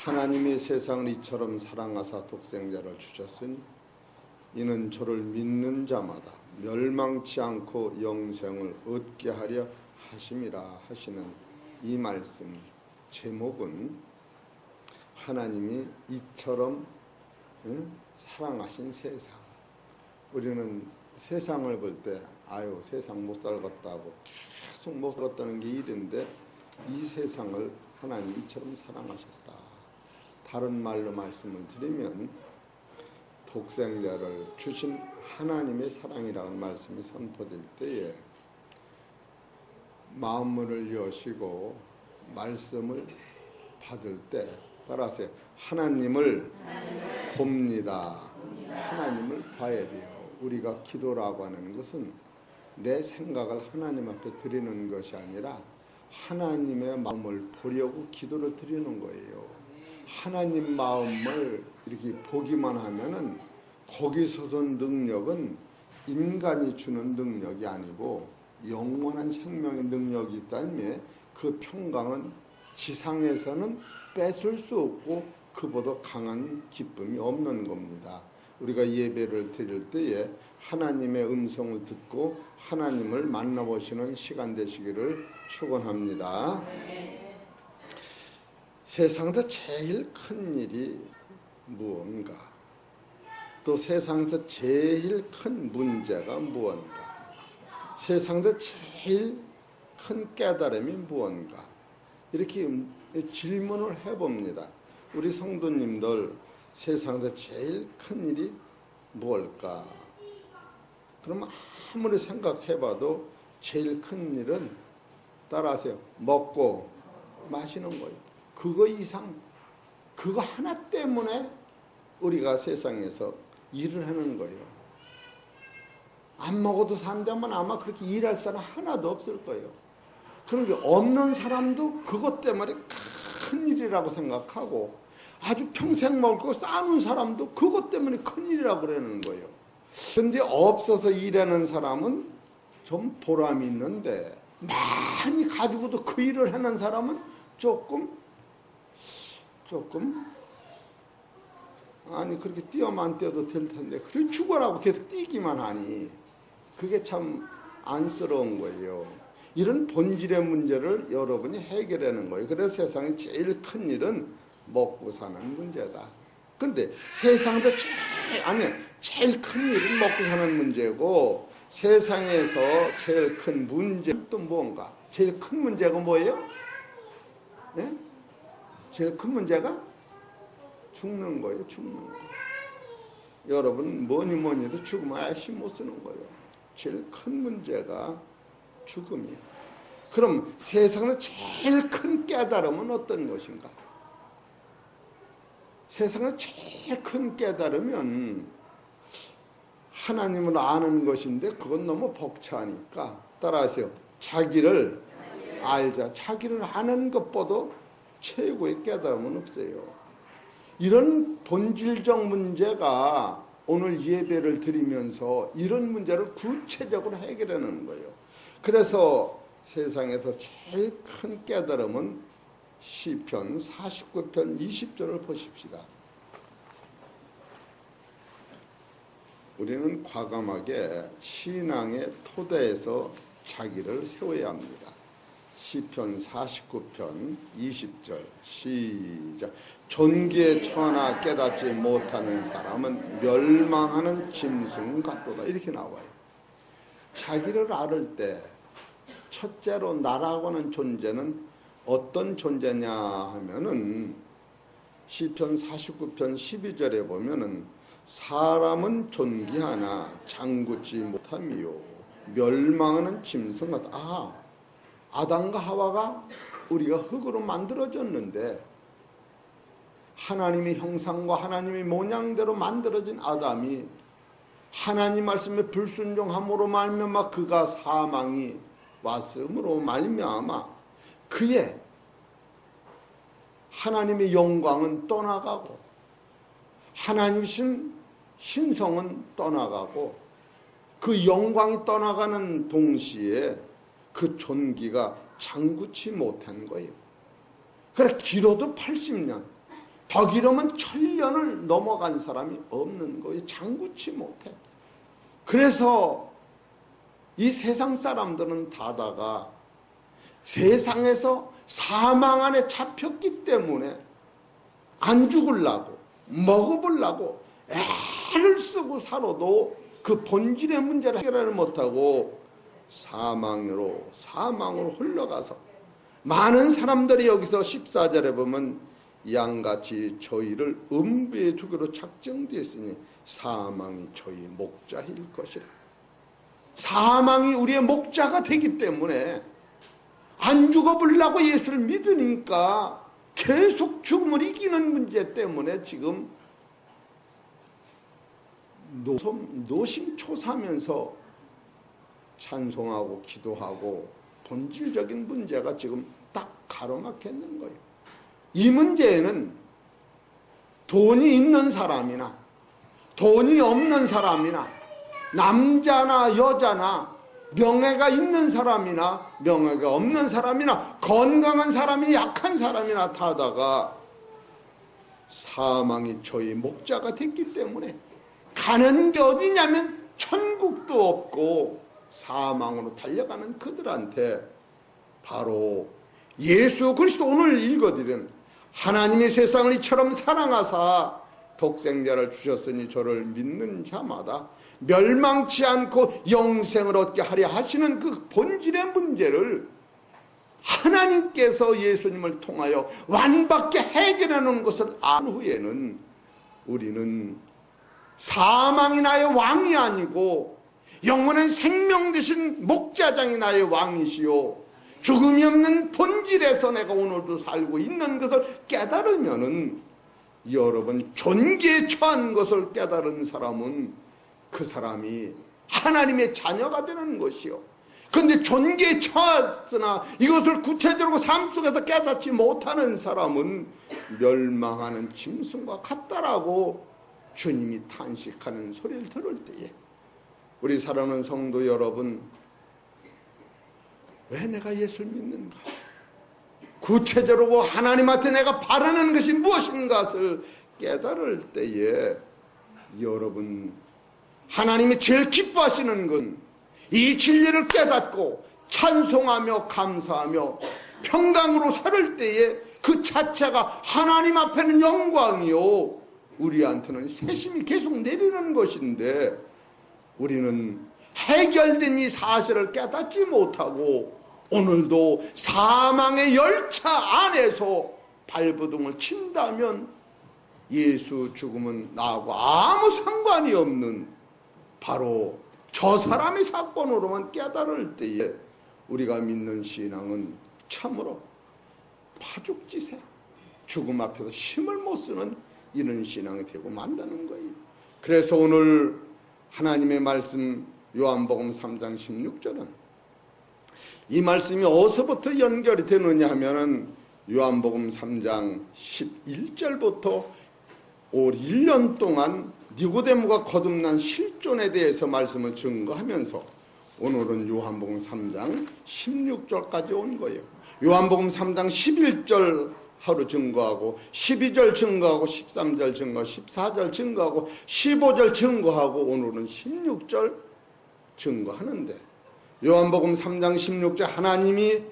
하나님이 세상을 이처럼 사랑하사 독생자를 주셨으니 이는 저를 믿는 자마다 멸망치 않고 영생을 얻게 하려 하심이라 하시는 이 말씀 제목은 하나님이 이처럼 사랑하신 세상. 우리는 세상을 볼 때 아유 세상 못 살겠다고 계속 못 살겠다는 게 일인데 이 세상을 하나님이 이처럼 사랑하셨다. 다른 말로 말씀을 드리면 독생자를 주신 하나님의 사랑이라는 말씀이 선포될 때에 마음문을 여시고 말씀을 받을 때 따라서 하나님을 봅니다. 하나님을 봐야 돼요. 우리가 기도라고 하는 것은 내 생각을 하나님 앞에 드리는 것이 아니라 하나님의 마음을 보려고 기도를 드리는 거예요. 하나님 마음을 이렇게 보기만 하면은 거기서도 능력은 인간이 주는 능력이 아니고 영원한 생명의 능력이 있다면 그 평강은 지상에서는 뺏을 수 없고 그보다 강한 기쁨이 없는 겁니다. 우리가 예배를 드릴 때에 하나님의 음성을 듣고 하나님을 만나보시는 시간 되시기를 축원합니다. 세상에서 제일 큰 일이 무언가? 또 세상에서 제일 큰 문제가 무언가? 세상에서 제일 큰 깨달음이 무언가? 이렇게 질문을 해봅니다. 우리 성도님들 세상에서 제일 큰 일이 무엇일까? 그럼 아무리 생각해봐도 제일 큰 일은 따라하세요. 먹고 마시는 거예요. 그거 이상, 그거 하나 때문에 우리가 세상에서 일을 하는 거예요. 안 먹어도 산다면 아마 그렇게 일할 사람 하나도 없을 거예요. 그러니까 없는 사람도 그것 때문에 큰 일이라고 생각하고 아주 평생 먹을 거 쌓는 사람도 그것 때문에 큰 일이라고 그러는 거예요. 그런데 없어서 일하는 사람은 좀 보람이 있는데 많이 가지고도 그 일을 하는 사람은 조금 아니 그렇게 뛰어만 뛰어도 될 텐데 그래 죽어라고 계속 뛰기만 하니 그게 참 안쓰러운 거예요. 이런 본질의 문제를 여러분이 해결하는 거예요. 그래서 세상에 제일 큰 일은 먹고 사는 문제다. 근데 세상에서 제일 큰 일은 먹고 사는 문제고 세상에서 제일 큰 문제는 또 뭔가? 제일 큰 문제가 뭐예요? 네? 제일 큰 문제가 죽는 거예요. 죽는 거. 여러분 뭐니 해도 죽으면 아예 못 쓰는 거예요. 제일 큰 문제가 죽음이에요. 그럼 세상에서 제일 큰 깨달음은 어떤 것인가? 세상에서 제일 큰 깨달음은 하나님을 아는 것인데 그건 너무 벅차니까 따라하세요. 자기를 알자. 자기를 아는 것보다 최고의 깨달음은 없어요. 이런 본질적 문제가 오늘 예배를 드리면서 이런 문제를 구체적으로 해결하는 거예요. 그래서 세상에서 제일 큰 깨달음은 시편 49편 20절을 보십시다. 우리는 과감하게 신앙의 토대에서 자기를 세워야 합니다. 시편 49편 20절 시작. 존귀에 처하나 깨닫지 못하는 사람은 멸망하는 짐승 같도다. 이렇게 나와요. 자기를 알을 때 첫째로 나라고 하는 존재는 어떤 존재냐 하면은 시편 49편 12절에 보면은 사람은 존귀하나 장구치 못함이요 멸망하는 짐승 같다. 아담과 하와가 우리가 흙으로 만들어졌는데 하나님의 형상과 하나님의 모양대로 만들어진 아담이 하나님 말씀에 불순종함으로 말미암아 그가 사망이 왔음으로 말미암아 그의 하나님의 영광은 떠나가고 하나님이신 신성은 떠나가고 그 영광이 떠나가는 동시에 그 존귀가 장구치 못한 거예요. 그래 길어도 80년 덕이러면 천년을 넘어간 사람이 없는 거예요. 장구치 못해. 그래서 이 세상 사람들은 다다가 세상에서 사망 안에 잡혔기 때문에 안 죽으려고 먹어보려고 애를 쓰고 살아도 그 본질의 문제를 해결을 못하고 사망으로 흘러가서 많은 사람들이 여기서 14절에 보면 양같이 저희를 음부에 두기로 작정되었으니 사망이 저희 목자일 것이라. 사망이 우리의 목자가 되기 때문에 안 죽어보려고 예수를 믿으니까 계속 죽음을 이기는 문제 때문에 지금 노심초사하면서 찬송하고 기도하고 본질적인 문제가 지금 딱 가로막혔는 거예요. 이 문제에는 돈이 있는 사람이나 돈이 없는 사람이나 남자나 여자나 명예가 있는 사람이나 명예가 없는 사람이나 건강한 사람이 약한 사람이나 다다가 사망이 저희 목자가 됐기 때문에 가는 게 어디냐면 천국도 없고 사망으로 달려가는 그들한테 바로 예수 그리스도 오늘 읽어드린 하나님이 세상을 이처럼 사랑하사 독생자를 주셨으니 저를 믿는 자마다 멸망치 않고 영생을 얻게 하려 하시는 그 본질의 문제를 하나님께서 예수님을 통하여 완벽히 해결해 놓은 것을 안 후에는 우리는 사망이 나의 왕이 아니고 영원한 생명 되신 목자장이 나의 왕이시요 죽음이 없는 본질에서 내가 오늘도 살고 있는 것을 깨달으면은 여러분 존귀에 처한 것을 깨달은 사람은 그 사람이 하나님의 자녀가 되는 것이요. 그런데 존귀에 처했으나 이것을 구체적으로 삶 속에서 깨닫지 못하는 사람은 멸망하는 짐승과 같다라고 주님이 탄식하는 소리를 들을 때에 우리 사랑하는 성도 여러분, 왜 내가 예수를 믿는가? 구체적으로 하나님한테 내가 바라는 것이 무엇인가를 깨달을 때에 여러분 하나님이 제일 기뻐하시는 건 이 진리를 깨닫고 찬송하며 감사하며 평강으로 살을 때에 그 자체가 하나님 앞에는 영광이요 우리한테는 세심이 계속 내리는 것인데 우리는 해결된 이 사실을 깨닫지 못하고 오늘도 사망의 열차 안에서 발버둥을 친다면 예수 죽음은 나하고 아무 상관이 없는 바로 저 사람의 사건으로만 깨달을 때에 우리가 믿는 신앙은 참으로 파죽지세 죽음 앞에서 힘을 못 쓰는 이런 신앙이 되고 만다는 거예요. 그래서 오늘 하나님의 말씀 요한복음 3장 16절은 이 말씀이 어디서부터 연결이 되느냐 하면은 요한복음 3장 11절부터 올 1년 동안 니고데모가 거듭난 실존에 대해서 말씀을 증거하면서 오늘은 요한복음 3장 16절까지 온 거예요. 요한복음 3장 11절 하루 증거하고 12절 증거하고 13절 증거 14절 증거하고 15절 증거하고 오늘은 16절 증거하는데 요한복음 3장 16절 하나님이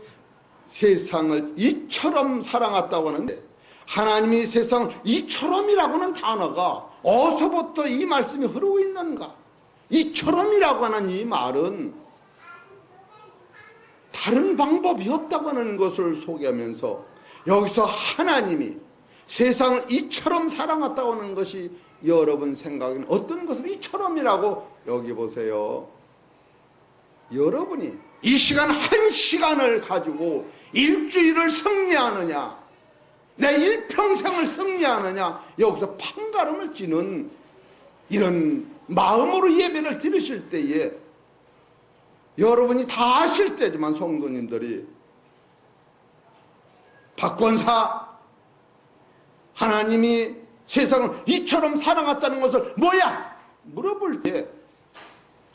세상을 이처럼 사랑했다고 하는데 하나님이 세상을 이처럼이라고는 단어가 어디서부터 이 말씀이 흐르고 있는가? 이처럼이라고 하는 이 말은 다른 방법이 없다고 하는 것을 소개하면서 여기서 하나님이 세상을 이처럼 사랑했다고 하는 것이 여러분 생각에는 어떤 것을 이처럼이라고 여기 보세요. 여러분이 이 시간 한 시간을 가지고 일주일을 승리하느냐 내 일평생을 승리하느냐 여기서 판가름을 찌는 이런 마음으로 예배를 드리실 때에 여러분이 다 아실 때지만 성도님들이 박권사 하나님이 세상을 이처럼 사랑했다는 것을 뭐야? 물어볼 때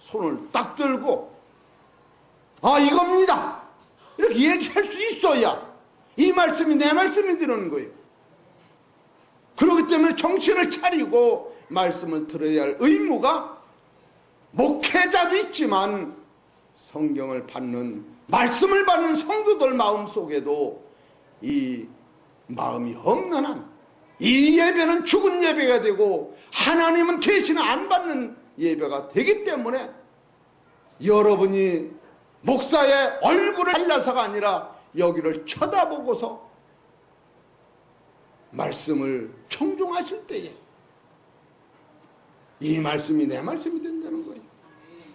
손을 딱 들고 아 이겁니다 이렇게 얘기할 수 있어야 이 말씀이 내 말씀이 되는 거예요. 그렇기 때문에 정신을 차리고 말씀을 들어야 할 의무가 목회자도 있지만 성경을 받는, 말씀을 받는 성도들 마음속에도 이 마음이 없는 한 이 예배는 죽은 예배가 되고 하나님은 계시는 안 받는 예배가 되기 때문에 여러분이 목사의 얼굴을 잘라서가 아니라 여기를 쳐다보고서 말씀을 청중하실 때에 이 말씀이 내 말씀이 된다는 거예요.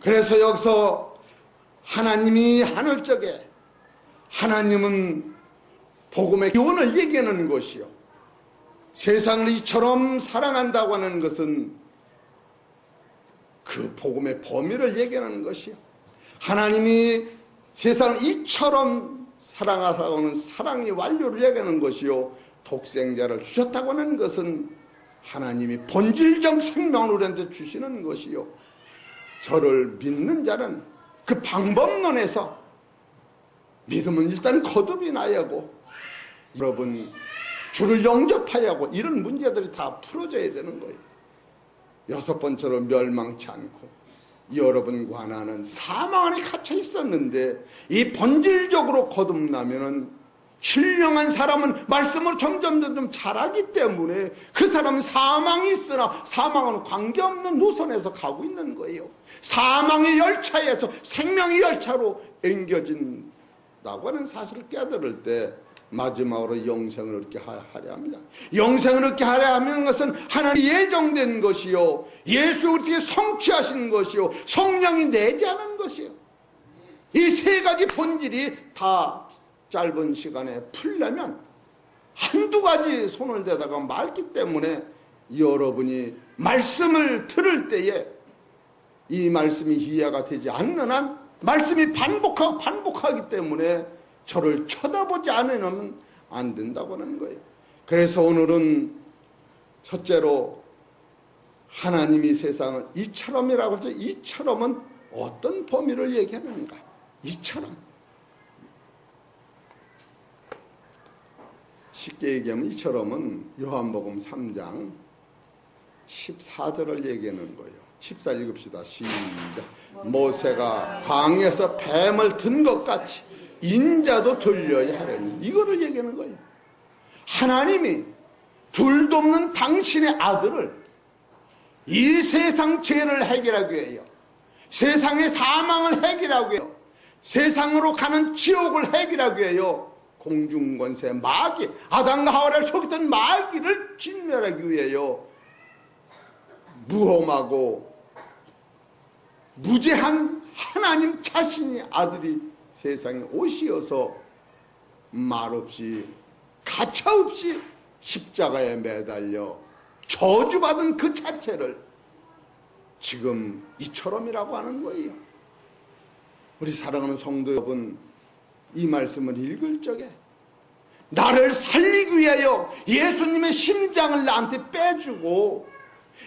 그래서 여기서 하나님이 하늘 쪽에, 하나님은 복음의 기원을 얘기하는 것이요, 세상을 이처럼 사랑한다고 하는 것은 그 복음의 범위를 얘기하는 것이요, 하나님이 세상을 이처럼 사랑하라고 하는 사랑의 완료를 얘기하는 것이요, 독생자를 주셨다고 하는 것은 하나님이 본질적 생명을 우리한테 주시는 것이요, 저를 믿는 자는 그 방법론에서 믿음은 일단 거듭이 나야 하고, 여러분 주를 영접해야 하고, 이런 문제들이 다 풀어져야 되는 거예요. 여섯 번째로 멸망치 않고, 여러분과 나는 사망 안에 갇혀 있었는데 이 본질적으로 거듭나면은 신령한 사람은 말씀을 점점 잘하기 때문에 그 사람은 사망이 있으나 사망은 관계없는 노선에서 가고 있는 거예요. 사망의 열차에서 생명의 열차로 옮겨진다고 하는 사실을 깨달을 때 마지막으로 영생을 얻게 하려 합니다. 영생을 얻게 하려 하는 것은 하나님 예정된 것이요, 예수 그리스도의 성취하신 것이요, 성령이 내지 않은 것이요. 이 세 가지 본질이 다 짧은 시간에 풀려면 한두 가지 손을 대다가 말기 때문에 여러분이 말씀을 들을 때에 이 말씀이 이해가 되지 않는 한 말씀이 반복하기 때문에 저를 쳐다보지 않으면 안 된다고 하는 거예요. 그래서 오늘은 첫째로 하나님이 세상을 이처럼이라고 하죠. 이처럼은 어떤 범위를 얘기하는가? 이처럼. 쉽게 얘기하면 이처럼은 요한복음 3장 14절을 얘기하는 거예요. 14 읽읍시다. 시작. 모세가 광야에서 뱀을 든 것 같이 인자도 들려야 하려니, 이거를 얘기하는 거예요. 하나님이 둘도 없는 당신의 아들을 이 세상 죄를 해결하기 위하여, 세상의 사망을 해결하기 위하여, 세상으로 가는 지옥을 해결하기 위하여 공중권세 마귀, 아담과 하와를 속였던 마귀를 진멸하기 위하여 무험하고 무죄한 하나님 자신의 아들이 세상에 오시어서 말없이 가차없이 십자가에 매달려 저주받은 그 자체를 지금 이처럼이라고 하는 거예요. 우리 사랑하는 성도 여러분, 이 말씀을 읽을 적에 나를 살리기 위하여 예수님의 심장을 나한테 빼주고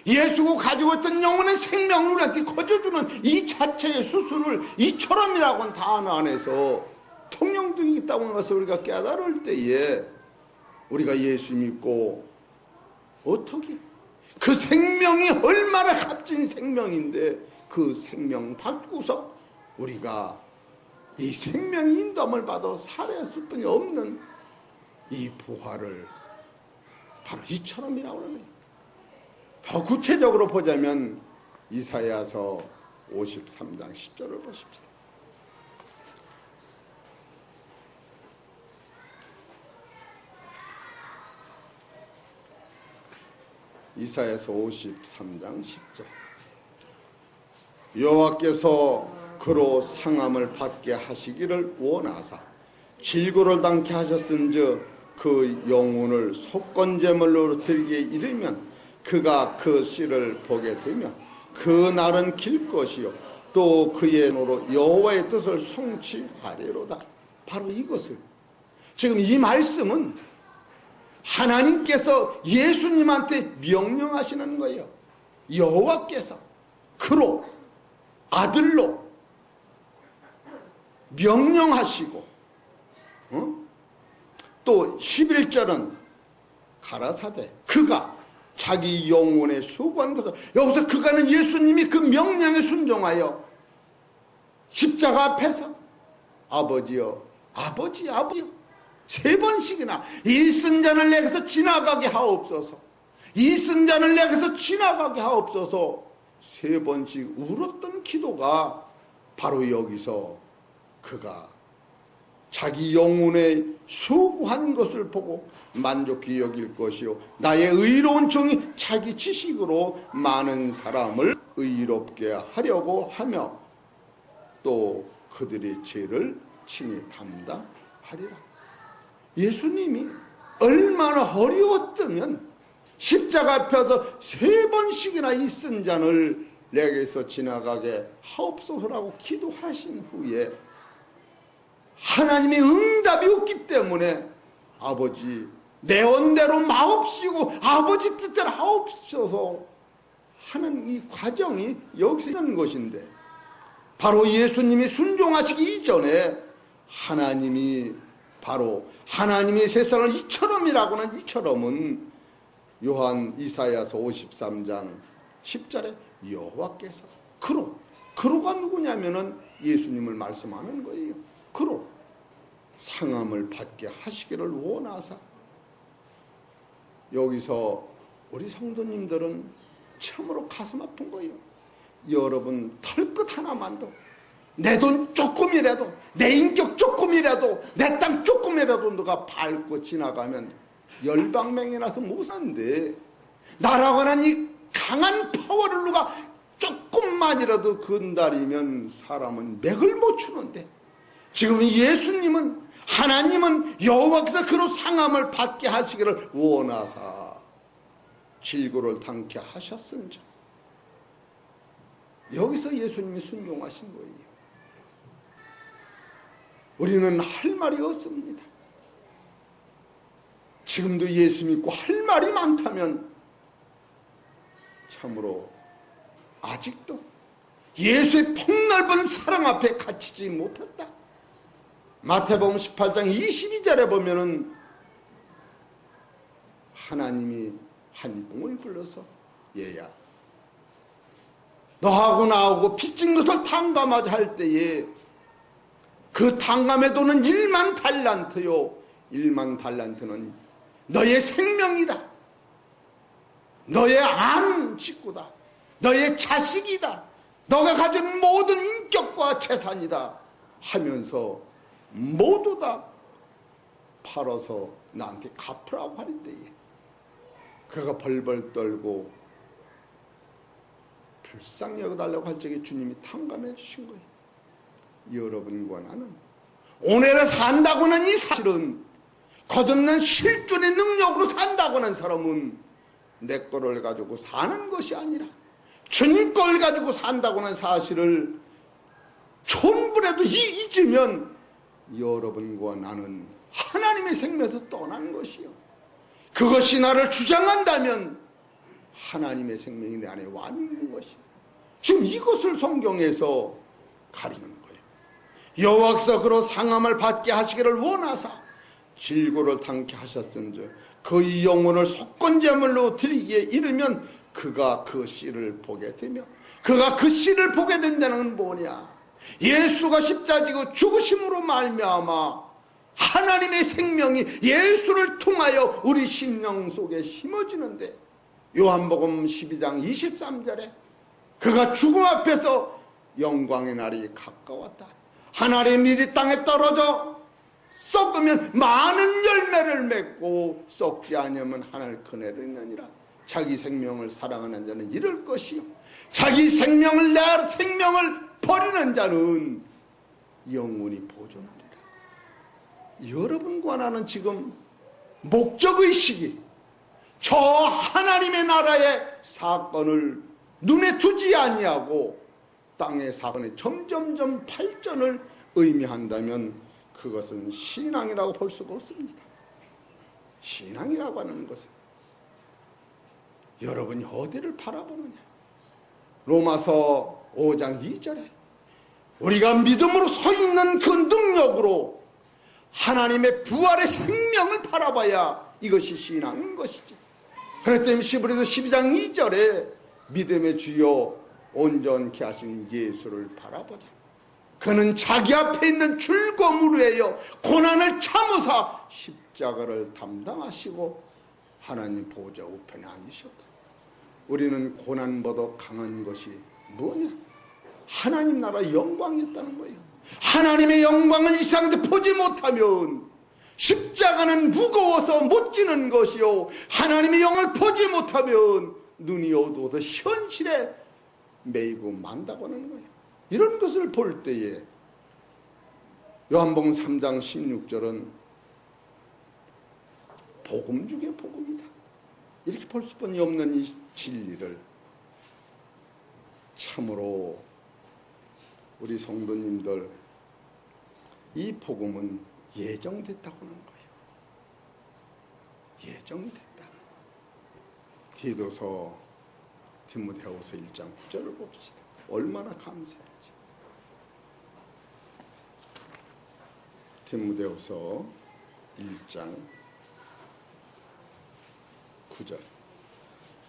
예수가 가지고 있던 영혼의 생명을 우리한테 거저주는 이 자체의 수술을 이처럼이라고는 단어 안에서 통용되어 있다고 하는 것을 우리가 깨달을 때에 우리가 예수 믿고 어떻게 그 생명이 얼마나 값진 생명인데 그 생명 받고서 우리가 이 생명의 인도함을 받아 살아있을 뿐이 없는 이 부활을 바로 이처럼이라고 하네요. 더 구체적으로 보자면 이사야서 53장 10절을 보십시다. 이사야서 53장 10절. 여호와께서 그로 상함을 받게 하시기를 원하사 질고를 당케 하셨은즉 그 영혼을 속건제물로 들게 이르면 그가 그 씨를 보게 되면 그 날은 길 것이요 또 그의 노로 여호와의 뜻을 성취하리로다. 바로 이것을 지금 이 말씀은 하나님께서 예수님한테 명령하시는 거예요. 여호와께서 그로 아들로 명령하시고 또 11절은 가라사대 그가 자기 영혼에 수고한 것을, 여기서 그가는 예수님이 그 명령에 순종하여 십자가 앞에서 아버지여, 아버지, 아버지여, 3번씩이나 이 쓴잔을 내게서 지나가게 하옵소서, 이 쓴잔을 내게서 지나가게 하옵소서 3번씩 울었던 기도가 바로 여기서 그가 자기 영혼에 수고한 것을 보고 만족히 여길 것이요, 나의 의로운 종이 자기 지식으로 많은 사람을 의롭게 하려고 하며 또 그들의 죄를 친히 담당하리라. 예수님이 얼마나 어려웠다면 십자가 앞에서 3번씩이나 이 쓴 잔을 내게서 지나가게 하옵소서라고 기도하신 후에 하나님의 응답이 없기 때문에 아버지 내 언대로 마옵시고 아버지 뜻대로 하옵소서 하는 이 과정이 여기서 있는 것인데, 바로 예수님이 순종하시기 이전에 하나님이 바로 하나님의 세상을 이처럼이라고 하는 이처럼은 요한 이사야서 53장 10절에 여호와께서 그로가 누구냐면은 예수님을 말씀하는 거예요. 그로 상함을 받게 하시기를 원하사. 여기서 우리 성도님들은 참으로 가슴 아픈 거예요. 여러분 털끝 하나만도, 내 돈 조금이라도, 내 인격 조금이라도, 내 땅 조금이라도 누가 밟고 지나가면 열방맹이 나서 못 산대. 나라고 하는 이 강한 파워를 누가 조금만이라도 건드리면 사람은 맥을 못 추는데, 지금 예수님은, 하나님은 여호와께서 그로 상함을 받게 하시기를 원하사 질고를 당케 하셨은즉, 여기서 예수님이 순종하신 거예요. 우리는 할 말이 없습니다. 지금도 예수 믿고 할 말이 많다면 참으로 아직도 예수의 폭넓은 사랑 앞에 갇히지 못했다. 마태복음 18장 22절에 보면은 하나님이 한 종을 불러서 얘야, 너하고 나하고 빚진 것을 탕감하자 할 때에 그 탕감의 돈은 1만 달란트요. 1만 달란트는 너의 생명이다, 너의 안 식구다, 너의 자식이다, 너가 가진 모든 인격과 재산이다 하면서 모두 다 팔아서 나한테 갚으라고 할 때에 그가 벌벌 떨고 불쌍히 여겨달라고 할 적에 주님이 탕감해 주신 거예요. 여러분과 나는 오늘에 산다고는 이 사실은 거듭난 실존의 능력으로 산다고는 사람은 내 거를 가지고 사는 것이 아니라 주님 걸 가지고 산다고는 사실을 촌불에도 잊으면 여러분과 나는 하나님의 생명에서 떠난 것이요, 그것이 나를 주장한다면 하나님의 생명이 내 안에 와 있는 것이요. 지금 이것을 성경에서 가리는 거예요. 여호와께서 그로 상함을 받게 하시기를 원하사 질고를 당케 하셨은즉 그의 영혼을 속건제물로 드리기에 이르면 그가 그 씨를 보게 되며, 그가 그 씨를 보게 된다는 건 뭐냐? 예수가 십자가 지고 죽으심으로 말미암아 하나님의 생명이 예수를 통하여 우리 심령 속에 심어지는데, 요한복음 12장 23절에 그가 죽음 앞에서 영광의 날이 가까웠다. 하나님 일이 땅에 떨어져 썩으면 많은 열매를 맺고 썩지 않으면 하늘 큰애를 있느니라. 자기 생명을 사랑하는 자는 이럴 것이요, 자기 생명을 내 생명을 버리는 자는 영원히 보존하리라. 여러분과 나는 지금 목적의식이 저 하나님의 나라의 사건을 눈에 두지 아니하고 땅의 사건의 점점점 발전을 의미한다면 그것은 신앙이라고 볼 수가 없습니다. 신앙이라고 하는 것은 여러분이 어디를 바라보느냐. 로마서 5장 2절에 우리가 믿음으로 서 있는 그 능력으로 하나님의 부활의 생명을 바라봐야 이것이 신앙인 것이지. 그렇기 때문에 히브리서 12장 2절에 믿음의 주요 온전케 하신 예수를 바라보자. 그는 자기 앞에 있는 즐거움을 위하여 고난을 참으사 십자가를 담당하시고 하나님 보좌 우편에 앉으셨다. 우리는 고난보다 강한 것이 뭐냐? 하나님 나라 영광이 있다는 거예요. 하나님의 영광을 이 세상에 보지 못하면 십자가는 무거워서 못 지는 것이요, 하나님의 영을 보지 못하면 눈이 어두워서 현실에 매이고 만다고 하는 거예요. 이런 것을 볼 때에 요한복음 3장 16절은 복음 중에 복음이다. 이렇게 볼 수뿐이 없는 이 진리를 참으로 우리 성도님들, 이 복음은 예정됐다고 하는 거예요. 예정됐다. 디모데후서 1장 9절을 봅시다. 얼마나 감사하지. 디모데후서 1장 9절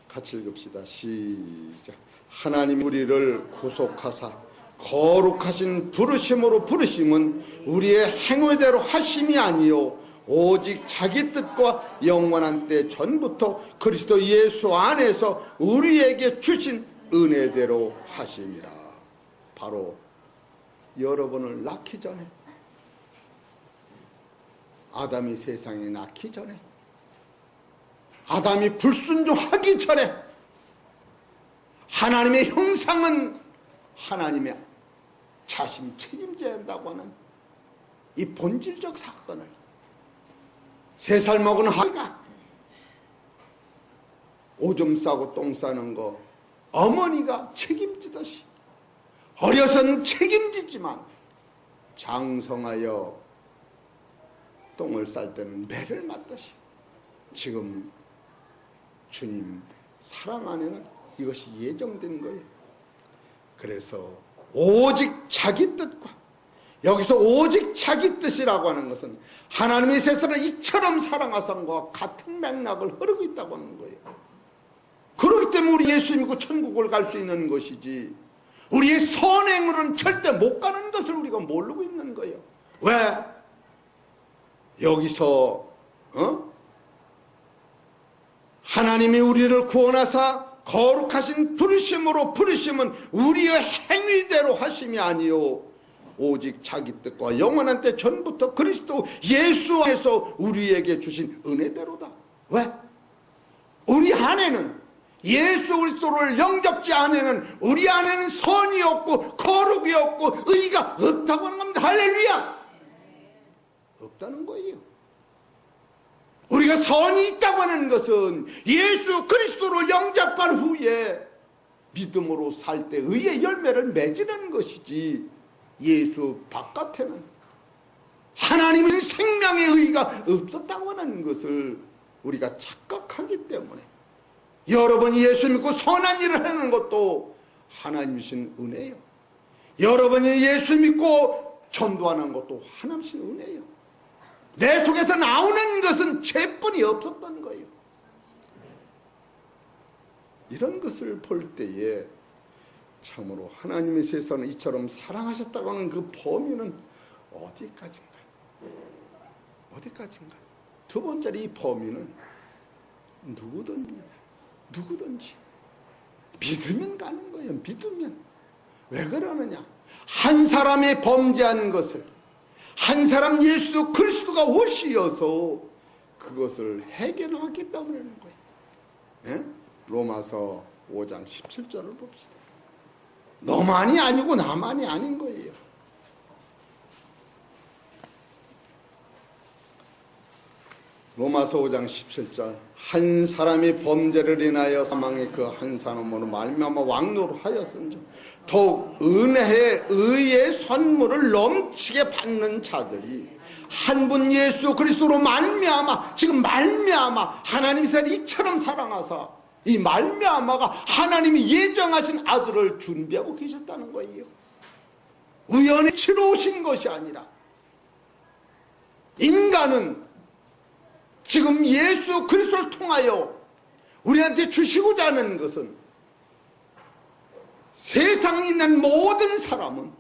같이 읽읍시다. 시작. 하나님 우리를 구속하사 거룩하신 부르심으로 부르심은 우리의 행위대로 하심이 아니요 오직 자기 뜻과 영원한 때 전부터 그리스도 예수 안에서 우리에게 주신 은혜대로 하심이라. 바로 여러분을 낳기 전에, 아담이 세상에 낳기 전에, 아담이 불순종하기 전에 하나님의 형상은 하나님의 자신이 책임져야 한다고 하는 이 본질적 사건을 3살 먹은 아이가 오줌 싸고 똥 싸는 거 어머니가 책임지듯이 어려서는 책임지지만 장성하여 똥을 쌀 때는 매를 맞듯이 지금 주님 사랑 안에는 이것이 예정된 거예요. 그래서 오직 자기 뜻과, 여기서 오직 자기 뜻이라고 하는 것은 하나님의 세상을 이처럼 사랑하신 것과 같은 맥락을 흐르고 있다고 하는 거예요. 그렇기 때문에 우리 예수 믿고 천국을 갈 수 있는 것이지, 우리의 선행으로는 절대 못 가는 것을 우리가 모르고 있는 거예요. 왜? 여기서 하나님이 우리를 구원하사 거룩하신 부르심으로 부르심은 우리의 행위대로 하심이 아니요 오직 자기 뜻과 영원한 때 전부터 그리스도 예수 안에서 우리에게 주신 은혜대로다. 왜? 우리 안에는, 예수 그리스도를 영접지 안에는 우리 안에는 선이 없고 거룩이 없고 의가 없다고 하는 겁니다. 할렐루야! 없다는 거예요. 우리가 선이 있다고 하는 것은 예수 그리스도를 영접한 후에 믿음으로 살 때 의의 열매를 맺는 것이지, 예수 바깥에는 하나님의 생명의 의가 없었다고 하는 것을 우리가 착각하기 때문에, 여러분이 예수 믿고 선한 일을 하는 것도 하나님 주신 은혜예요. 여러분이 예수 믿고 전도하는 것도 하나님 주신 은혜예요. 내 속에서 나오는 것은 죄뿐이 없었던 거예요. 이런 것을 볼 때에 참으로 하나님의 세상을 이처럼 사랑하셨다고 하는 그 범위는 어디까지인가? 어디까지인가? 두 번째 이 범위는 누구든지 믿으면 가는 거예요. 믿으면. 왜 그러느냐? 한 사람이 범죄한 것을 한 사람 예수 그리스도가 오시어서 그것을 해결하겠다고 하는 거예요. 예? 로마서 5장 17절을 봅시다. 너만이 아니고 나만이 아닌 거예요. 로마서 5장 17절 한 사람이 범죄를 인하여 사망에 그 한 사람으로 말미암아 왕노로 하였은즉 더욱 은혜의 의의 선물을 넘치게 받는 자들이 한 분 예수 그리스도로 말미암아, 지금 말미암아 하나님이 이처럼 사랑하사 이 말미암아가 하나님이 예정하신 아들을 준비하고 계셨다는 거예요. 우연히 치러 오신 것이 아니라 인간은 지금 예수 그리스도를 통하여 우리한테 주시고자 하는 것은 세상에 있는 모든 사람은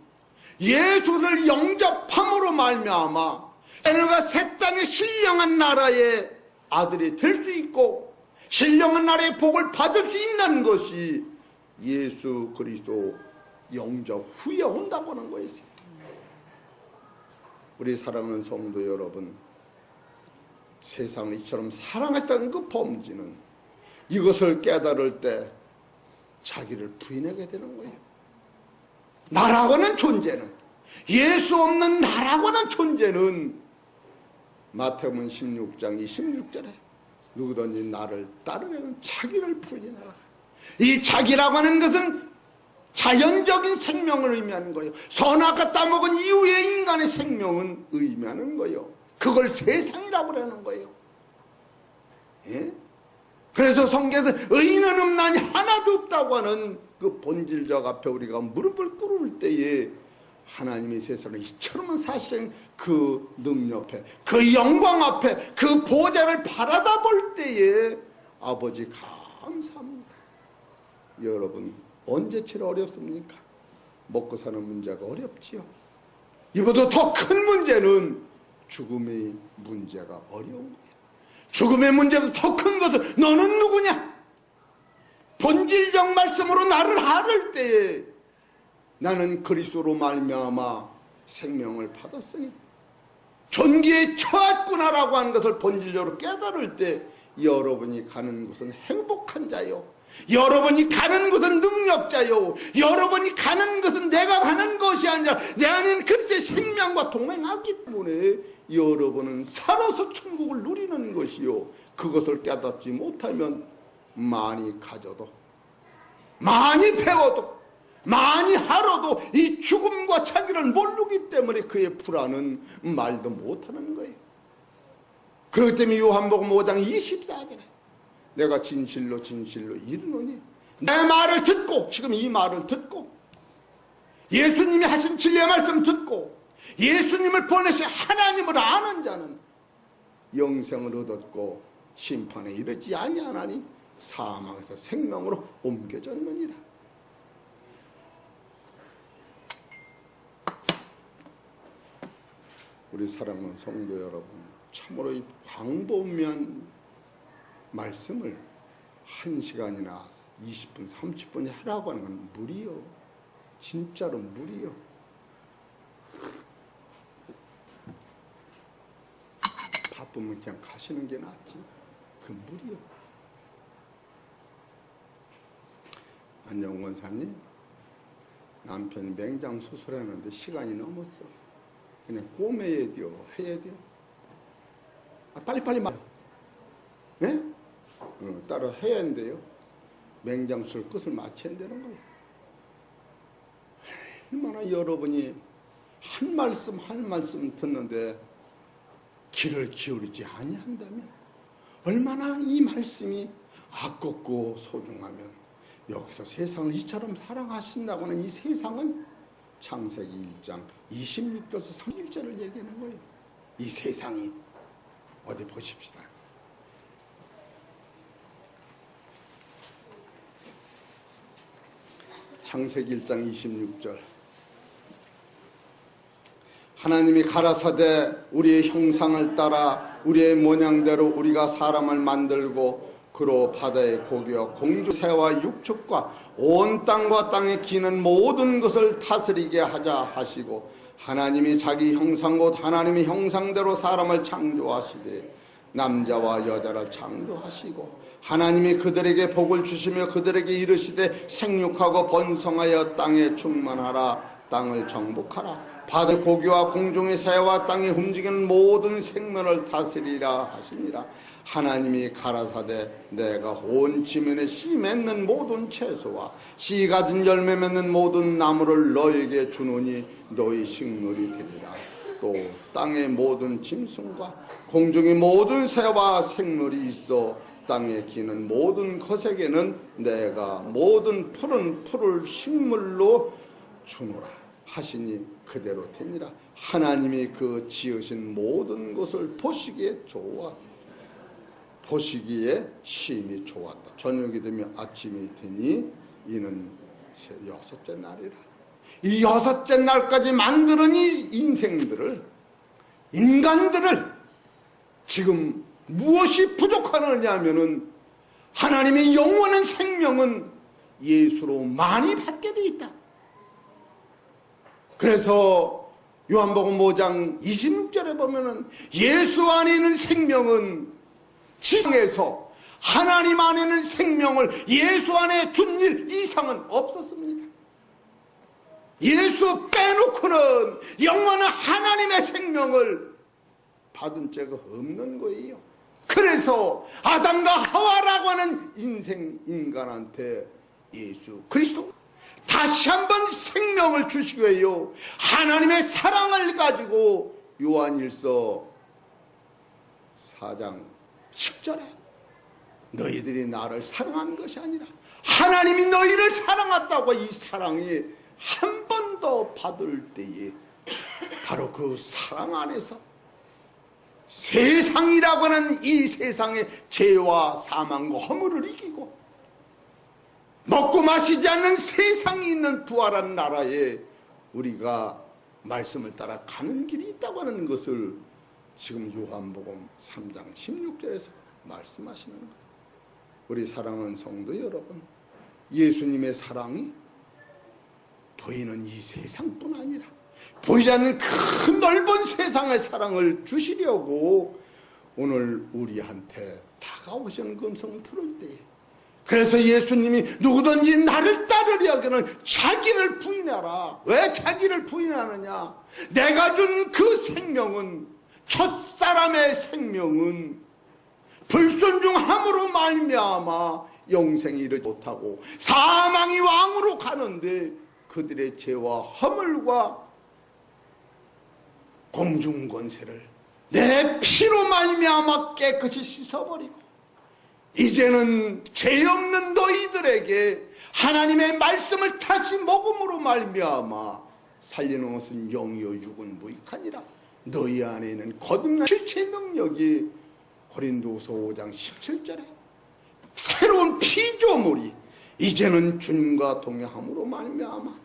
예수를 영접함으로 말미암아 하늘과 새 땅의 신령한 나라의 아들이 될 수 있고 신령한 나라의 복을 받을 수 있는 것이 예수 그리스도 영접 후에 온다고 하는 거예요. 우리 사랑하는 성도 여러분, 세상을 이처럼 사랑했다는 그 범죄는 이것을 깨달을 때 자기를 부인하게 되는 거예요. 나라고 하는 존재는, 예수 없는 나라고 하는 존재는 마태복음 16장 26절에 누구든지 나를 따르려면 자기를 부인하라. 이 자기라고 하는 것은 자연적인 생명을 의미하는 거예요. 선악과 따먹은 이후의 인간의 생명은 의미하는 거예요. 그걸 세상이라고 하는 거예요. 예? 그래서 성경에서 의인은 없나니 하나도 없다고 하는 그 본질적 앞에 우리가 무릎을 꿇을 때에 하나님의 세상을 이처럼 사실 그 능력 앞에, 그 영광 앞에, 그 보좌를 바라다 볼 때에 아버지 감사합니다. 여러분, 언제처럼 어렵습니까? 먹고 사는 문제가 어렵지요. 이보다 더 큰 문제는 죽음의 문제가 어려운 거예요. 죽음의 문제도 더 큰 것은 너는 누구냐? 본질적 말씀으로 나를 알을 때에 나는 그리스도로 말미암아 생명을 받았으니 존귀에 처했구나라고 하는 것을 본질적으로 깨달을 때 여러분이 가는 곳은 행복한 자요, 여러분이 가는 곳은 능력자요, 여러분이 가는 것은 내가 가는 것이 아니라 내 안에는 그리스도의 생명과 동행하기 때문에 여러분은 살아서 천국을 누리는 것이요, 그것을 깨닫지 못하면 많이 가져도 많이 배워도 많이 하러도 이 죽음과 자기를 모르기 때문에 그의 불안은 말도 못하는 거예요. 그렇기 때문에 요한복음 5장 24절에 내가 진실로 진실로 이르노니, 내 말을 듣고, 지금 이 말을 듣고 예수님이 하신 진리의 말씀 듣고 예수님을 보내신 하나님을 아는 자는 영생을 얻었고 심판에 이르지 아니하나니 사망에서 생명으로 옮겨졌느니라. 우리 사랑하는 성도 여러분, 참으로 이 광범위한 말씀을 1시간이나 20분, 30분이 하라고 하는 건 무리요. 진짜로 무리요. 바쁘면 그냥 가시는 게 낫지. 그 무리요. 안녕 원사님, 남편이 맹장 수술하는데 시간이 넘었어. 그냥 꼬매야 돼요? 해야 돼요? 빨리빨리 말해요. 예? 따로 해야 한대요. 맹장술 끝을 맞춰야 되는 거예요. 얼마나 여러분이 한 말씀 한 말씀 듣는데 귀를 기울이지 아니한다면 얼마나 이 말씀이 아깝고 소중하면 여기서 세상을 이처럼 사랑하신다고 하는 이 세상은 창세기 1장 26절에서 31절을 얘기하는 거예요. 이 세상이 어디 보십시다. 창세기 1장 26절 하나님이 가라사대 우리의 형상을 따라 우리의 모양대로 우리가 사람을 만들고 그로 바다의 고기와 공주 새와 육축과 온 땅과 땅에 기는 모든 것을 다스리게 하자 하시고 하나님이 자기 형상 곧 하나님의 형상대로 사람을 창조하시되 남자와 여자를 창조하시고 하나님이 그들에게 복을 주시며 그들에게 이르시되 생육하고 번성하여 땅에 충만하라 땅을 정복하라 바다 고기와 공중의 새와 땅에 움직이는 모든 생물을 다스리라 하시니라. 하나님이 가라사대 내가 온 지면에 씨 맺는 모든 채소와 씨 가진 열매 맺는 모든 나무를 너에게 주노니 너희 식물이 되리라. 또 땅의 모든 짐승과 공중의 모든 새와 생물이 있어 땅에 기는 모든 것에게는 내가 모든 푸른 풀을 식물로 주노라 하시니 그대로 되니라. 하나님이 그 지으신 모든 것을 보시기에 좋아. 보시기에 심히 좋았다. 저녁이 되면 아침이 되니 이는 여섯째 날이라. 이 여섯째 날까지 만드는 이 인간들을 지금 무엇이 부족하느냐 하면은 하나님의 영원한 생명은 예수로 많이 받게 돼 있다. 그래서 요한복음 5장 26절에 보면은 예수 안에 있는 생명은 지상에서 하나님 안에 있는 생명을 예수 안에 준 일 이상은 없었습니다. 예수 빼놓고는 영원한 하나님의 생명을 받은 죄가 없는 거예요. 그래서 아담과 하와라고 하는 인간한테 예수 그리스도 다시 한번 생명을 주시고요. 하나님의 사랑을 가지고 요한일서 4장 10절에 너희들이 나를 사랑한 것이 아니라 하나님이 너희를 사랑했다고 이 사랑이 한 번 더 받을 때에 바로 그 사랑 안에서 세상이라고 하는 이 세상의 죄와 사망과 허물을 이기고 먹고 마시지 않는 세상이 있는 부활한 나라에 우리가 말씀을 따라 가는 길이 있다고 하는 것을 지금 요한복음 3장 16절에서 말씀하시는 거예요. 우리 사랑하는 성도 여러분, 예수님의 사랑이 보이는 이 세상뿐 아니라 보이지 않는 큰 넓은 세상의 사랑을 주시려고 오늘 우리한테 다가오시는 그 음성을 들을 때에, 그래서 예수님이 누구든지 나를 따르려 하기는 자기를 부인하라. 왜 자기를 부인하느냐? 내가 준 그 생명은, 첫사람의 생명은 불순종함으로 말미암아 영생이 이르지 못하고 사망이 왕으로 가는데 그들의 죄와 허물과 공중권세를 내 피로 말미암아 깨끗이 씻어버리고 이제는 죄 없는 너희들에게 하나님의 말씀을 다시 먹음으로 말미암아 살리는 것은 영이요 육은 무익하니라. 너희 안에 있는 거듭난 실체 능력이 고린도후서 5장 17절에 새로운 피조물이 이제는 주님과 동행함으로 말미암아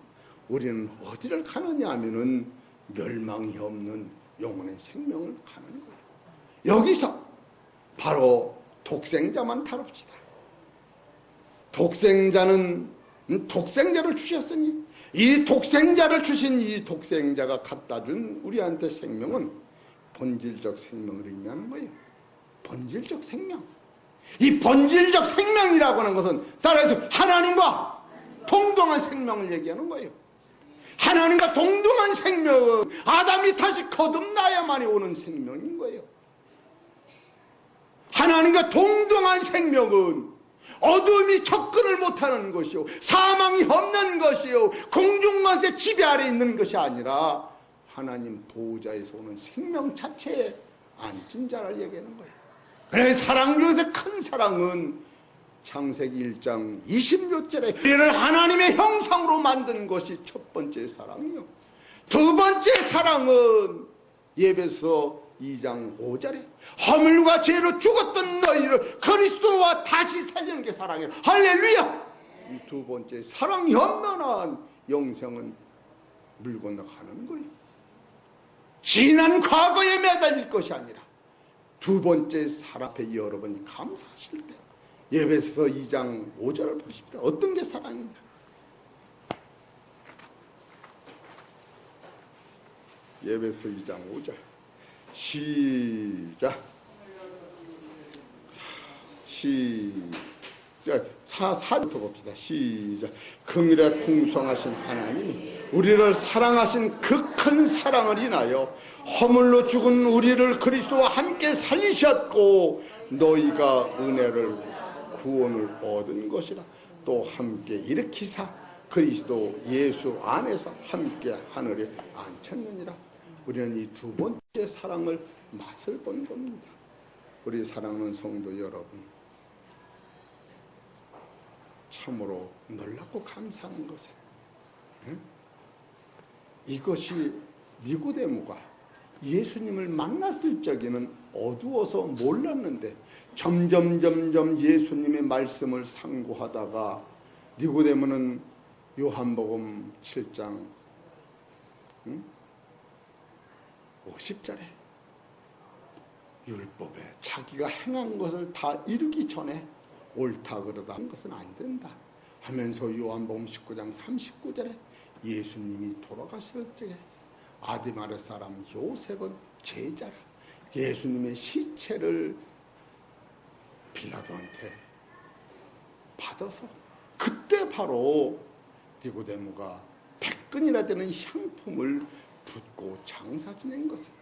우리는 어디를 가느냐 하면은 멸망이 없는 영원의 생명을 가는 거예요. 여기서 바로 독생자만 다룹시다. 독생자는 독생자를 주셨으니 이 독생자를 주신 이 독생자가 갖다 준 우리한테 생명은 본질적 생명을 의미하는 거예요. 본질적 생명. 이 본질적 생명이라고 하는 것은 따라서 하나님과 동등한 생명을 얘기하는 거예요. 하나님과 동등한 생명은 아담이 다시 거듭나야만이 오는 생명인 거예요. 하나님과 동등한 생명은 어둠이 접근을 못하는 것이요, 사망이 없는 것이요, 공중권세 지배 아래 있는 것이 아니라 하나님 보호자에서 오는 생명 자체에 앉은 자를 얘기하는 거예요. 그래서 사랑 중에서 큰 사랑은 창세기 1장 26절에 우리를 하나님의 형상으로 만든 것이 첫 번째 사랑이요. 두 번째 사랑은 에베소 2장 5절에 허물과 죄로 죽었던 너희를 그리스도와 다시 살리는 게 사랑이에요. 할렐루야! 이 두 번째 사랑이 없는 한 영생은 물 건너가는 거예요. 지난 과거에 매달릴 것이 아니라 두 번째 사랑 앞에 여러분이 감사하실 때 에베소 2장 5절을 보십시다. 어떤 게 사랑인가? 에베소 2장 5절 시작. 사부터 봅시다. 시작. 긍휼에 풍성하신 하나님이 우리를 사랑하신 그 큰 사랑을 인하여 허물로 죽은 우리를 그리스도와 함께 살리셨고 너희가 은혜를 구원을 얻은 것이라. 또 함께 일으키사 그리스도 예수 안에서 함께 하늘에 앉혔느니라. 우리는 이 두 번째 사랑을 맛을 본 겁니다. 우리 사랑하는 성도 여러분, 참으로 놀랍고 감사한 것은 이것이 니고데모가 예수님을 만났을 적에는 어두워서 몰랐는데 점점 예수님의 말씀을 상고하다가 니고데모는 요한복음 7장 50절에 율법에 자기가 행한 것을 다 이루기 전에 옳다 그러다 한 것은 안 된다 하면서 요한복음 19장 39절에 예수님이 돌아가실 적에 아디마르 사람 요셉은 제자라 예수님의 시체를 빌라도한테 받아서 그때 바로 니고데모가 100근이나 되는 향품을 붓고 장사 지낸 것은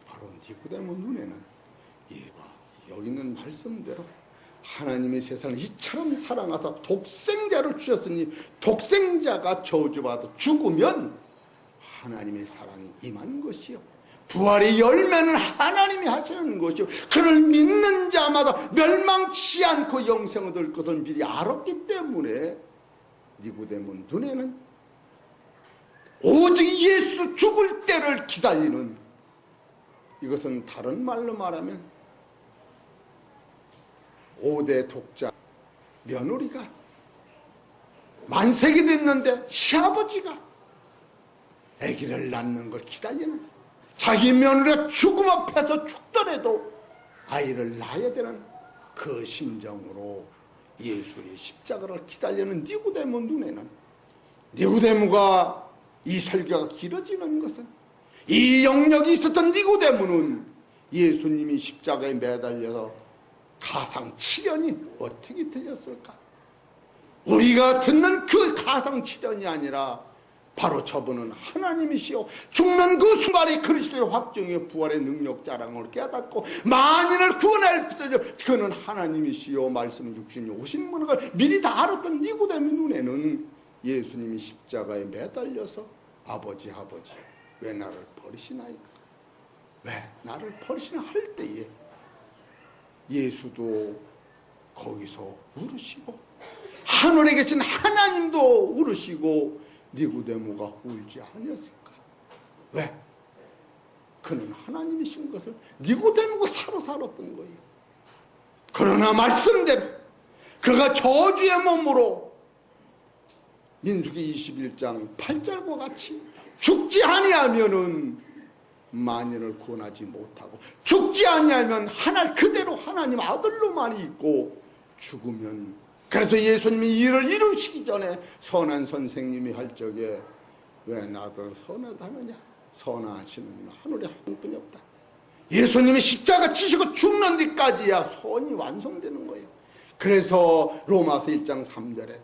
바로 니고데모 눈에는 여기 있는 말씀대로 하나님의 세상을 이처럼 사랑하사 독생자를 주셨으니 독생자가 저주받아 죽으면 하나님의 사랑이 임한 것이요 부활의 열매는 하나님이 하시는 것이요 그를 믿는 자마다 멸망치 않고 영생을 얻을 것을 미리 알았기 때문에 니고데모 눈에는 오직 예수 죽을 때를 기다리는 이것은 다른 말로 말하면 5대 독자 며느리가 만삭이 됐는데 시아버지가 아기를 낳는 걸 기다리는 자기 며느리가 죽음 앞에서 죽더라도 아이를 낳아야 되는 그 심정으로 예수의 십자가를 기다리는 니고데모 눈에는 니고데모가 이 설교가 길어지는 것은 이 영역이 있었던 니고데모는 예수님이 십자가에 매달려서 가상 7년이 어떻게 들렸을까? 우리가 듣는 그 가상 7년이 아니라 바로 저분은 하나님이시요 죽는 그 순간에 그리스도의 확정의 부활의 능력 자랑을 깨닫고 만인을 구원할 그는 하나님이시요 말씀 육신이 오신 분을 미리 다 알았던 니고데모 눈에는 예수님이 십자가에 매달려서 아버지 왜 나를 버리시나이까? 왜 나를 버리시나 할 때에 예수도 거기서 울으시고 하늘에 계신 하나님도 울으시고 니고데모가 울지 아니었을까? 왜? 그는 하나님이신 것을 니고데모가 살았던 거예요. 그러나 말씀대로 그가 저주의 몸으로 민수기 21장 8절과 같이 죽지 아니하면은 만인을 구원하지 못하고 죽지 아니하면 그대로 하나님 아들로만 있고 죽으면 그래서 예수님이 이를 이루시기 전에 선한 선생님이 할 적에 왜 나도 선하다느냐 선하시는 이는 하늘에 한 분이 없다. 예수님이 십자가 지시고 죽는 뒤까지야 선이 완성되는 거예요. 그래서 로마서 1장 3절에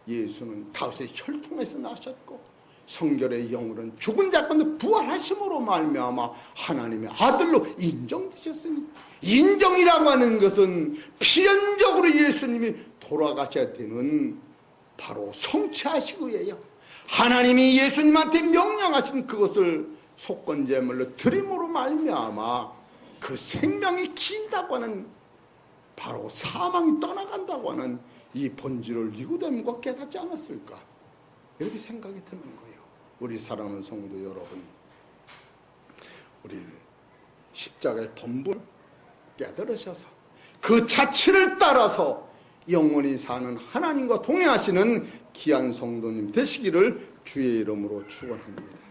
예수는 다윗의 혈통에서 나셨고 성결의 영으로는 죽은 자 가운데 부활하심으로 말미암아 하나님의 아들로 인정되셨으니 인정이라고 하는 것은 필연적으로 예수님이 돌아가셔야 되는 바로 성취하시고예요. 하나님이 예수님한테 명령하신 그것을 속건제물로 드림으로 말미암아 그 생명이 길다고 하는 바로 사망이 떠나간다고 하는 이 본질을 니고데모가 깨닫지 않았을까? 이렇게 생각이 드는 거예요. 우리 사랑하는 성도 여러분, 우리 십자가의 본분을 깨달으셔서 그 자취를 따라서 영원히 사는 하나님과 동행하시는 귀한 성도님 되시기를 주의 이름으로 축원합니다.